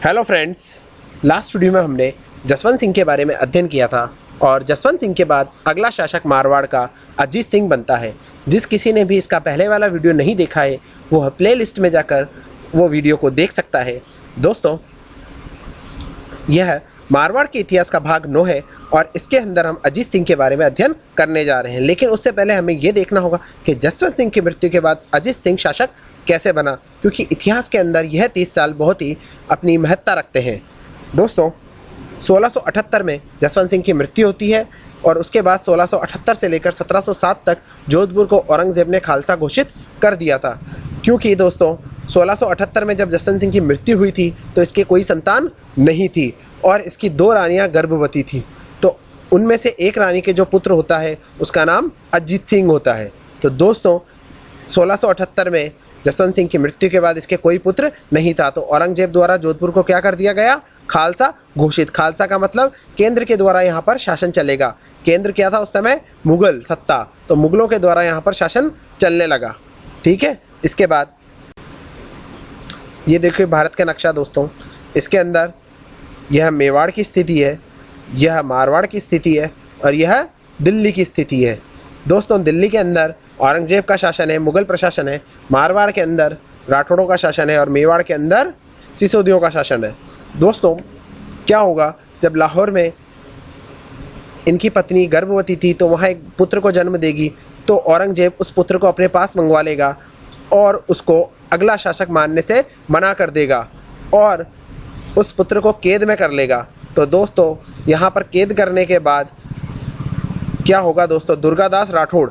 Hello friends, last video में हमने जसवंत सिंह के बारे में अध्ययन किया था और जसवंत सिंह के बाद अगला शासक मारवाड़ का अजीत सिंह बनता है। जिस किसी ने भी इसका पहले वाला वीडियो नहीं देखा है वो प्ले लिस्ट में जाकर वो वीडियो को देख सकता है। दोस्तों, यह मारवाड़ के इतिहास का भाग 9 है और इसके अंदर हम अजीत सिंह के बारे में अध्ययन करने जा रहे हैं। लेकिन उससे पहले हमें ये देखना होगा कि जसवंत सिंह की मृत्यु के बाद अजीत सिंह शासक कैसे बना, क्योंकि इतिहास के अंदर यह 30 साल बहुत ही अपनी महत्ता रखते हैं। दोस्तों, 1678 में जसवंत सिंह की मृत्यु होती है और उसके बाद 1678 से लेकर 1707 तक जोधपुर को औरंगजेब ने खालसा घोषित कर दिया था। क्योंकि दोस्तों 1678 में जब जसवंत सिंह की मृत्यु हुई थी तो इसके कोई संतान नहीं थी और इसकी 2 रानियां गर्भवती थी। तो उनमें से एक रानी के जो पुत्र होता है उसका नाम अजीत सिंह होता है। तो दोस्तों 1678 में जसवंत सिंह की मृत्यु के बाद इसके कोई पुत्र नहीं था, तो औरंगजेब द्वारा जोधपुर को क्या कर दिया गया, खालसा घोषित। खालसा का मतलब केंद्र के द्वारा यहाँ पर शासन चलेगा। केंद्र क्या था उस समय, मुगल सत्ता, तो मुगलों के द्वारा यहाँ पर शासन चलने लगा। ठीक है, इसके बाद ये देखिए भारत का नक्शा दोस्तों, इसके अंदर यह मेवाड़ की स्थिति है, यह मारवाड़ की स्थिति है और यह दिल्ली की स्थिति है। दोस्तों, दिल्ली के अंदर औरंगजेब का शासन है, मुगल प्रशासन है। मारवाड़ के अंदर राठौड़ों का शासन है और मेवाड़ के अंदर सिसोदियों का शासन है। दोस्तों, क्या होगा जब लाहौर में इनकी पत्नी गर्भवती थी तो वहाँ एक पुत्र को जन्म देगी, तो औरंगजेब उस पुत्र को अपने पास मंगवा लेगा और उसको अगला शासक मानने से मना कर देगा और उस पुत्र को कैद में कर लेगा। तो दोस्तों यहाँ पर कैद करने के बाद क्या होगा दोस्तों, दुर्गादास राठौड़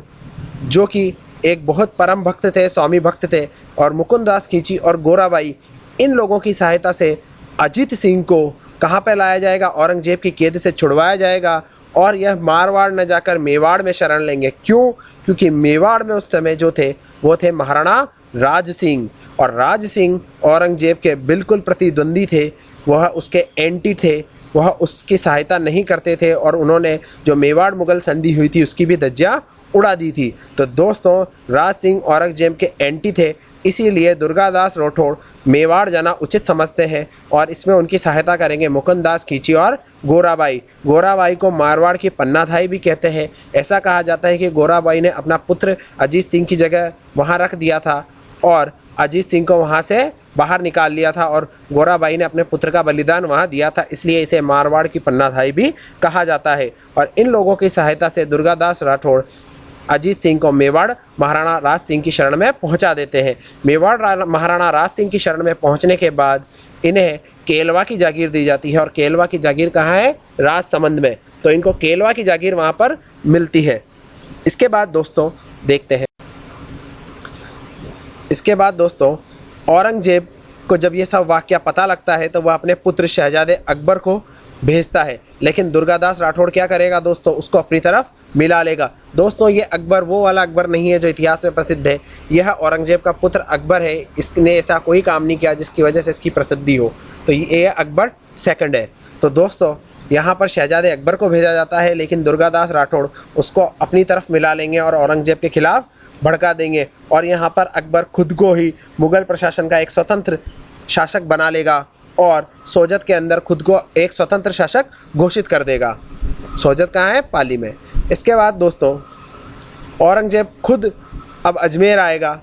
जो कि एक बहुत परम भक्त थे, स्वामी भक्त थे, और मुकुंददास खींची और गोराबाई, इन लोगों की सहायता से अजीत सिंह को कहाँ पर लाया जाएगा, औरंगजेब की कैद से छुड़वाया जाएगा और यह मारवाड़ न जाकर मेवाड़ में शरण लेंगे। क्यों? क्योंकि मेवाड़ में उस समय जो थे वो थे महाराणा राज सिंह, और राज सिंह औरंगजेब के बिल्कुल प्रतिद्वंदी थे, वह उसके एंटी थे, वह उसकी सहायता नहीं करते थे और उन्होंने जो मेवाड़ मुगल संधि हुई थी उसकी भी धज्जियाँ उड़ा दी थी। तो दोस्तों राज सिंह औरंगजेब के एंटी थे, इसीलिए दुर्गादास राठौड़ मेवाड़ जाना उचित समझते हैं और इसमें उनकी सहायता करेंगे मुकुंददास खींची और गोराबाई। गोराबाई को मारवाड़ की पन्नाधाई भी कहते हैं। ऐसा कहा जाता है कि गोराबाई ने अपना पुत्र अजीत सिंह की जगह वहाँ रख दिया था और अजीत सिंह को वहाँ से बाहर निकाल लिया था और गोराबाई ने अपने पुत्र का बलिदान वहाँ दिया था, इसलिए इसे मारवाड़ की पन्नाधाई भी कहा जाता है। और इन लोगों की सहायता से दुर्गादास राठौड़ अजीत सिंह को मेवाड़ महाराणा राज सिंह की शरण में पहुंचा देते हैं। मेवाड़ महाराणा राज सिंह की शरण में पहुंचने के बाद इन्हें केलवा की जागीर दी जाती है और केलवा की जागीर कहाँ है, राजसमंद में, तो इनको केलवा की जागीर वहाँ पर मिलती है। इसके बाद दोस्तों देखते हैं, इसके बाद दोस्तों औरंगजेब को जब ये सब वाक़या पता लगता है तो वह अपने पुत्र शहजादे अकबर को भेजता है, लेकिन दुर्गादास राठौड़ क्या करेगा दोस्तों, उसको अपनी तरफ मिला लेगा। दोस्तों ये अकबर वो वाला अकबर नहीं है जो इतिहास में प्रसिद्ध है, यह औरंगजेब का पुत्र अकबर है। इसने ऐसा कोई काम नहीं किया जिसकी वजह से इसकी प्रसिद्धि हो, तो ये अकबर सेकंड है। तो दोस्तों यहाँ पर शहजादे अकबर को भेजा जाता है, लेकिन दुर्गादास राठौड़ उसको अपनी तरफ मिला लेंगे और औरंगजेब के खिलाफ भड़का देंगे और यहाँ पर अकबर खुद को ही मुगल प्रशासन का एक स्वतंत्र शासक बना लेगा और सोजत के अंदर खुद को एक स्वतंत्र शासक घोषित कर देगा। सोजत कहाँ है, पाली में। इसके बाद दोस्तों औरंगजेब खुद अब अजमेर आएगा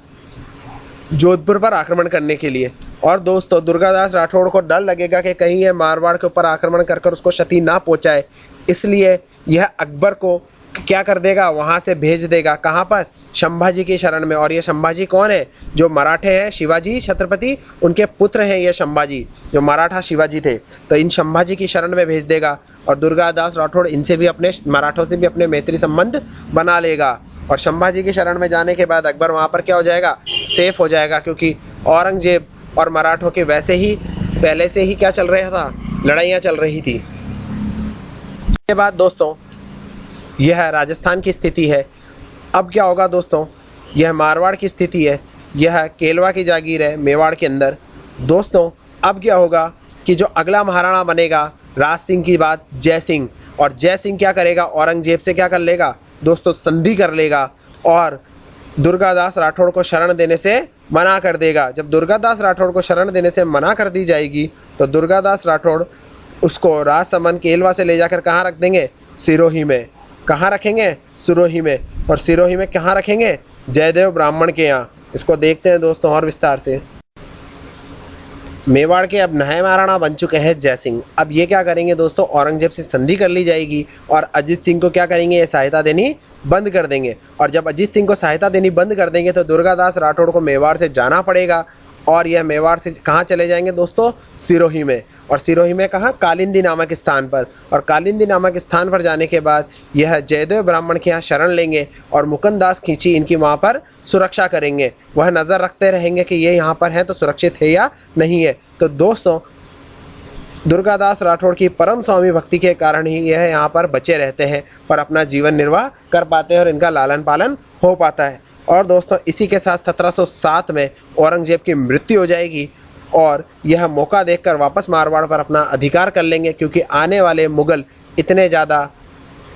जोधपुर पर आक्रमण करने के लिए, और दोस्तों दुर्गादास राठौड़ को डर लगेगा कि कहीं ये मारवाड़ के ऊपर आक्रमण कर उसको क्षति ना पहुंचाए, इसलिए यह अकबर को क्या कर देगा, वहाँ से भेज देगा कहाँ पर, संभाजी की शरण में। और ये संभाजी कौन है, जो मराठे हैं, शिवाजी छत्रपति उनके पुत्र हैं ये संभाजी, जो मराठा शिवाजी थे, तो इन संभाजी की शरण में भेज देगा और दुर्गादास राठौड़ इनसे भी, अपने मराठों से भी अपने मैत्री संबंध बना लेगा। और संभाजी की शरण में जाने के बाद अकबर वहाँ पर क्या हो जाएगा, सेफ हो जाएगा, क्योंकि औरंगजेब और मराठों के वैसे ही पहले से ही क्या चल रहा था, लड़ाइयाँ चल रही थी। इसके बाद दोस्तों यह राजस्थान की स्थिति है। अब क्या होगा दोस्तों, यह मारवाड़ की स्थिति है, यह केलवा की जागीर है मेवाड़ के अंदर। दोस्तों अब क्या होगा कि जो अगला महाराणा बनेगा राज सिंह की बात जय सिंह, और जय सिंह क्या करेगा, औरंगजेब से क्या कर लेगा दोस्तों, संधि कर लेगा और दुर्गादास राठौड़ को शरण देने से मना कर देगा। जब दुर्गादास राठौड़ को शरण देने से मना कर दी जाएगी तो दुर्गादास राठौड़ उसको राजसमंद केलवा से ले जाकर कहाँ रख देंगे? सिरोही में। कहाँ रखेंगे? सिरोही में। और सिरोही में कहाँ रखेंगे? जयदेव ब्राह्मण के यहाँ। इसको देखते हैं दोस्तों और विस्तार से। मेवाड़ के अब नए महाराणा बन चुके हैं जय सिंह। अब ये क्या करेंगे दोस्तों? औरंगजेब से संधि कर ली जाएगी और अजीत सिंह को क्या करेंगे? ये सहायता देनी बंद कर देंगे। और जब अजीत सिंह को सहायता देनी बंद कर देंगे तो दुर्गादास राठौड़ को मेवाड़ से जाना पड़ेगा और यह मेवाड़ से कहाँ चले जाएंगे दोस्तों? सिरोही में। और सिरोही में कहाँ? कालिंदी नामक स्थान पर। और कालिंदी नामक स्थान पर जाने के बाद यह जयदेव ब्राह्मण के यहाँ शरण लेंगे और मुकुंददास खींची इनकी वहाँ पर सुरक्षा करेंगे। वह नज़र रखते रहेंगे कि ये यहाँ पर हैं तो सुरक्षित है या नहीं है। तो दोस्तों दुर्गादास राठौड़ की परम स्वामी भक्ति के कारण ही यह यहाँ पर बचे रहते हैं और अपना जीवन निर्वाह कर पाते हैं और इनका लालन पालन हो पाता है। और दोस्तों इसी के साथ 1707 में औरंगजेब की मृत्यु हो जाएगी और यह मौका देखकर वापस मारवाड़ पर अपना अधिकार कर लेंगे, क्योंकि आने वाले मुग़ल इतने ज़्यादा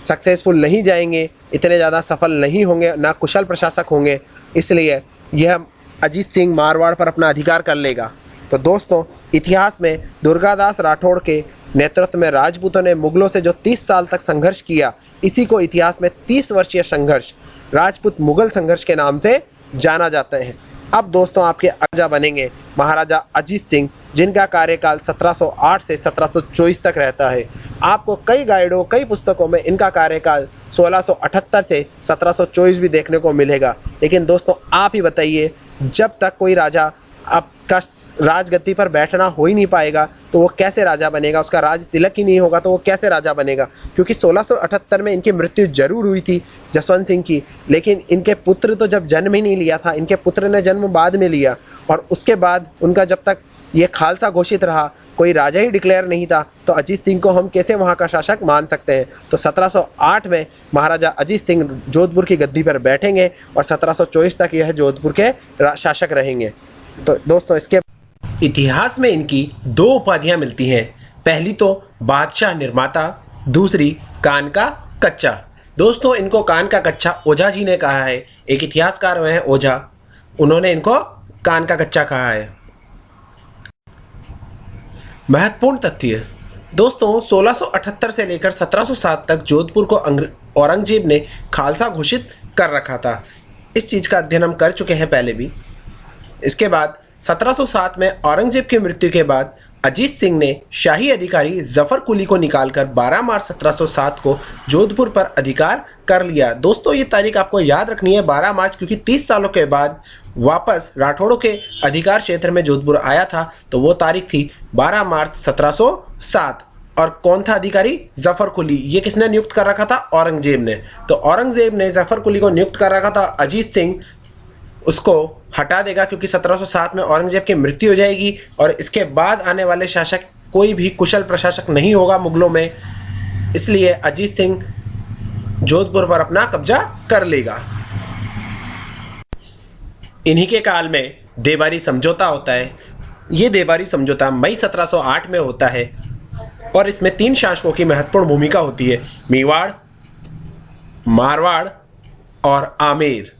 सक्सेसफुल नहीं जाएंगे, इतने ज़्यादा सफल नहीं होंगे, ना कुशल प्रशासक होंगे। इसलिए यह अजीत सिंह मारवाड़ पर अपना अधिकार कर लेगा। तो दोस्तों इतिहास में दुर्गादास राठौड़ के नेतृत्व में राजपूतों ने मुग़लों से जो 30 साल तक संघर्ष किया, इसी को इतिहास में 30 वर्षीय संघर्ष राजपूत मुग़ल संघर्ष के नाम से जाना जाता है। अब दोस्तों आपके राजा बनेंगे महाराजा अजीत सिंह, जिनका कार्यकाल 1708 से 1724 तक रहता है। आपको कई गाइडों, कई पुस्तकों में इनका कार्यकाल 1678 से 1724 भी देखने को मिलेगा। लेकिन दोस्तों आप ही बताइए, जब तक कोई राजा आपका राजगद्दी पर बैठना हो ही नहीं पाएगा तो वो कैसे राजा बनेगा? उसका राज तिलक ही नहीं होगा तो वो कैसे राजा बनेगा? क्योंकि 1678 में इनकी मृत्यु जरूर हुई थी जसवंत सिंह की, लेकिन इनके पुत्र तो जब जन्म ही नहीं लिया था, इनके पुत्र ने जन्म बाद में लिया। और उसके बाद उनका जब तक ये खालसा घोषित रहा, कोई राजा ही डिक्लेयर नहीं था, तो अजीत सिंह को हम कैसे वहाँ का शासक मान सकते हैं? तो 1708 में महाराजा अजीत सिंह जोधपुर की गद्दी पर बैठेंगे और 1724 तक यह जोधपुर के शासक रहेंगे। तो दोस्तों इसके इतिहास में इनकी 2 उपाधियां मिलती हैं। पहली तो बादशाह निर्माता, दूसरी कान का कच्चा। दोस्तों इनको कान का कच्चा ओझा जी ने कहा है। एक इतिहासकार हुए हैं ओझा, उन्होंने इनको कान का कच्चा कहा है। महत्वपूर्ण तथ्य दोस्तों 1678 से लेकर 1707 तक जोधपुर को औरंगजेब ने खालसा घोषित कर रखा था। इस चीज़ का अध्ययन हम कर चुके हैं पहले भी। इसके बाद 1707 में औरंगजेब की मृत्यु के बाद अजीत सिंह ने शाही अधिकारी जफर कुली को निकालकर 12 मार्च 1707 को जोधपुर पर अधिकार कर लिया। दोस्तों ये तारीख आपको याद रखनी है 12 मार्च, क्योंकि 30 सालों के बाद वापस राठौड़ों के अधिकार क्षेत्र में जोधपुर आया था, तो वो तारीख थी 12 मार्च 1707। और कौन था अधिकारी? जफर कुली। ये किसने नियुक्त कर रखा था? औरंगजेब ने। तो औरंगजेब ने जफर कुली को नियुक्त कर रखा था। अजीत सिंह उसको हटा देगा क्योंकि 1707 में औरंगजेब की मृत्यु हो जाएगी और इसके बाद आने वाले शासक कोई भी कुशल प्रशासक नहीं होगा मुगलों में, इसलिए अजीत सिंह जोधपुर पर अपना कब्जा कर लेगा। इन्हीं के काल में देवारी समझौता होता है। ये देवारी समझौता मई 1708 में होता है और इसमें 3 शासकों की महत्वपूर्ण भूमिका होती है, मेवाड़, मारवाड़ और आमेर।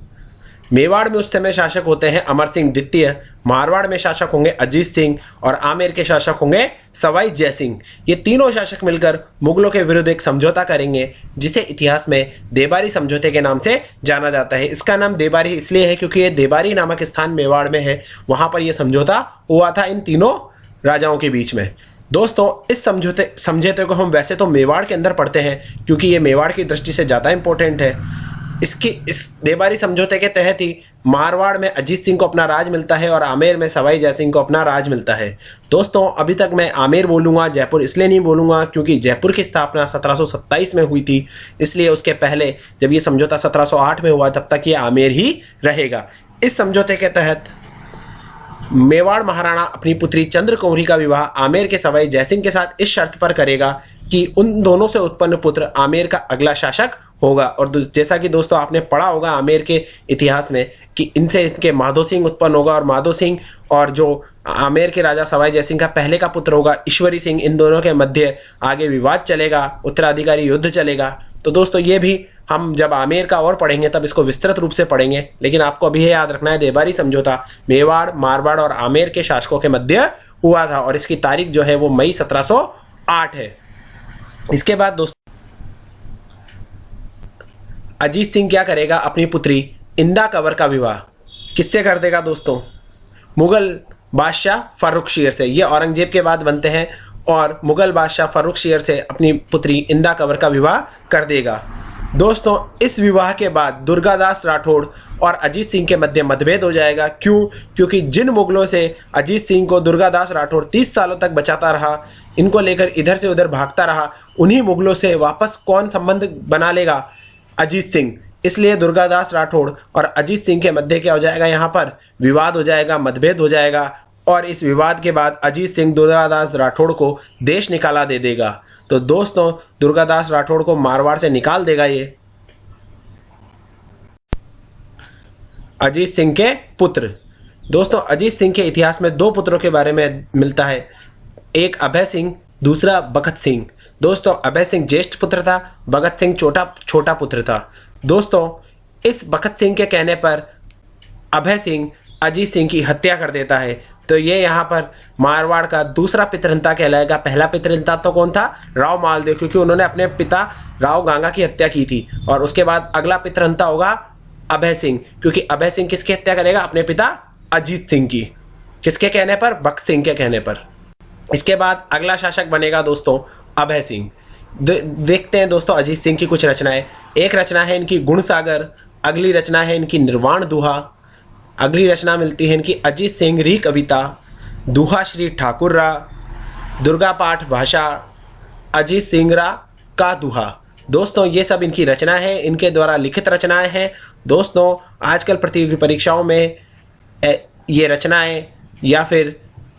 मेवाड़ में उस समय शासक होते हैं अमर सिंह द्वितीय, मारवाड़ में शासक होंगे अजीत सिंह और आमेर के शासक होंगे सवाई जय सिंह। ये तीनों शासक मिलकर मुगलों के विरुद्ध एक समझौता करेंगे जिसे इतिहास में देबारी समझौते के नाम से जाना जाता है। इसका नाम देबारी इसलिए है क्योंकि ये देबारी नामक स्थान मेवाड़ में है, वहाँ पर यह समझौता हुआ था इन तीनों राजाओं के बीच में। दोस्तों इस समझौते को हम वैसे तो मेवाड़ के अंदर पढ़ते हैं क्योंकि ये मेवाड़ की दृष्टि से ज़्यादा इंपॉर्टेंट है। इस देबारी समझौते के तहत ही मारवाड़ में अजीत सिंह को अपना राज मिलता है और आमेर में सवाई जय सिंह को अपना राज मिलता है। दोस्तों अभी तक मैं आमेर बोलूँगा, जयपुर इसलिए नहीं बोलूँगा क्योंकि जयपुर की स्थापना 1727 में हुई थी, इसलिए उसके पहले जब ये समझौता 1708 में हुआ तब तक ये आमेर ही रहेगा। इस समझौते के तहत मेवाड़ महाराणा अपनी पुत्री चंद्रकौरी का विवाह आमेर के सवाई जयसिंह के साथ इस शर्त पर करेगा कि उन दोनों से उत्पन्न पुत्र आमेर का अगला शासक होगा। और जैसा कि दोस्तों आपने पढ़ा होगा आमेर के इतिहास में कि इनसे इनके माधो सिंह उत्पन्न होगा और माधो सिंह और जो आमेर के राजा सवाई जयसिंह का पहले का पुत्र होगा ईश्वरी सिंह, इन दोनों के मध्य आगे विवाद चलेगा, उत्तराधिकारी युद्ध चलेगा। तो दोस्तों ये भी हम जब आमेर का और पढ़ेंगे तब इसको विस्तृत रूप से पढ़ेंगे, लेकिन आपको अभी ये याद रखना है देबारी समझौता मेवाड़, मारवाड़ और आमेर के शासकों के मध्य हुआ था और इसकी तारीख जो है वो मई 1708 है। इसके बाद दोस्तों अजीत सिंह क्या करेगा, अपनी पुत्री इंदा कंवर का विवाह किससे कर देगा दोस्तों, मुगल बादशाह फर्रुखशीर से। ये औरंगजेब के बाद बनते हैं और मुगल बादशाह फर्रुखशीर से अपनी पुत्री इंदा कंवर का विवाह कर देगा। दोस्तों इस विवाह के बाद दुर्गादास राठौड़ और अजीत सिंह के मध्य मतभेद हो जाएगा। क्यों? क्योंकि जिन मुगलों से अजीत सिंह को दुर्गादास राठौड़ 30 सालों तक बचाता रहा, इनको लेकर इधर से उधर भागता रहा, उन्हीं मुगलों से वापस कौन संबंध बना लेगा, अजीत सिंह। इसलिए दुर्गादास राठौड़ और अजीत सिंह के मध्य क्या हो जाएगा, यहाँ पर विवाद हो जाएगा, मतभेद हो जाएगा और इस विवाद के बाद अजीत सिंह दुर्गादास राठौड़ को देश निकाला दे देगा। तो दोस्तों दुर्गादास राठौड़ को मारवाड़ से निकाल देगा ये। अजीत सिंह के पुत्र, दोस्तों अजीत सिंह के इतिहास में 2 पुत्रों के बारे में मिलता है, एक अभय सिंह, दूसरा भगत सिंह। दोस्तों अभय सिंह ज्येष्ठ पुत्र था, भगत सिंह छोटा पुत्र था। दोस्तों इस भगत सिंह के कहने पर अभय सिंह अजीत सिंह की हत्या कर देता है। तो ये यहाँ पर मारवाड़ का दूसरा पितृहंता कहलाएगा। पहला पितृहंता तो कौन था, राव मालदेव, क्योंकि उन्होंने अपने पिता राव गांगा की हत्या की थी। और उसके बाद अगला पितृहंता होगा अभय सिंह, क्योंकि अभय सिंह किसकी हत्या करेगा, अपने पिता अजीत सिंह की। किसके कहने पर, भगत सिंह के कहने पर। इसके बाद अगला शासक बनेगा दोस्तों अभय सिंह। देखते हैं दोस्तों अजीत सिंह की कुछ रचनाएं। एक रचना है इनकी गुण सागर, अगली रचना है इनकी निर्वाण दुहा, अगली रचना मिलती है इनकी अजीत सिंह री कविता, दुहा श्री ठाकुर रा, दुर्गा पाठ भाषा, अजीत सिंह रा का दुहा। दोस्तों ये सब इनकी रचना है, इनके द्वारा लिखित रचनाएं हैं। दोस्तों आजकल प्रतियोगी परीक्षाओं में ये रचनाएं या फिर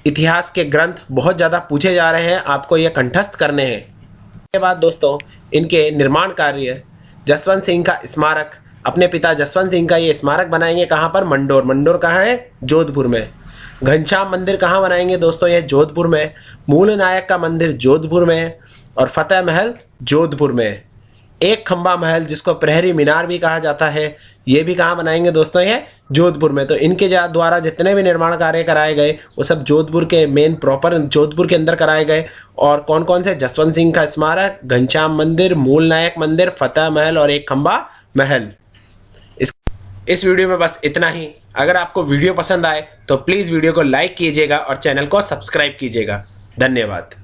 इतिहास के ग्रंथ बहुत ज़्यादा पूछे जा रहे हैं, आपको ये कंठस्थ करने हैं। इसके बाद दोस्तों इनके निर्माण कार्य, जसवंत सिंह का स्मारक, अपने पिता जसवंत सिंह का ये स्मारक बनाएंगे कहाँ पर, मंडोर। मंडोर कहाँ है, जोधपुर में। घनश्याम मंदिर कहाँ बनाएंगे दोस्तों, ये जोधपुर में। मूल नायक का मंदिर जोधपुर में और फतेह महल जोधपुर में। एक खंबा महल जिसको प्रहरी मीनार भी कहा जाता है, ये भी कहाँ बनाएंगे दोस्तों, ये जोधपुर में। तो इनके द्वारा जितने भी निर्माण कार्य कराए गए वो सब जोधपुर के मेन प्रॉपर जोधपुर के अंदर कराए गए। और कौन कौन से, जसवंत सिंह का स्मारक, घनश्याम मंदिर, मूल नायक मंदिर, फतेह महल और एक खंबा महल। इस वीडियो में बस इतना ही। अगर आपको वीडियो पसंद आए तो प्लीज़ वीडियो को लाइक कीजिएगा और चैनल को सब्सक्राइब कीजिएगा। धन्यवाद।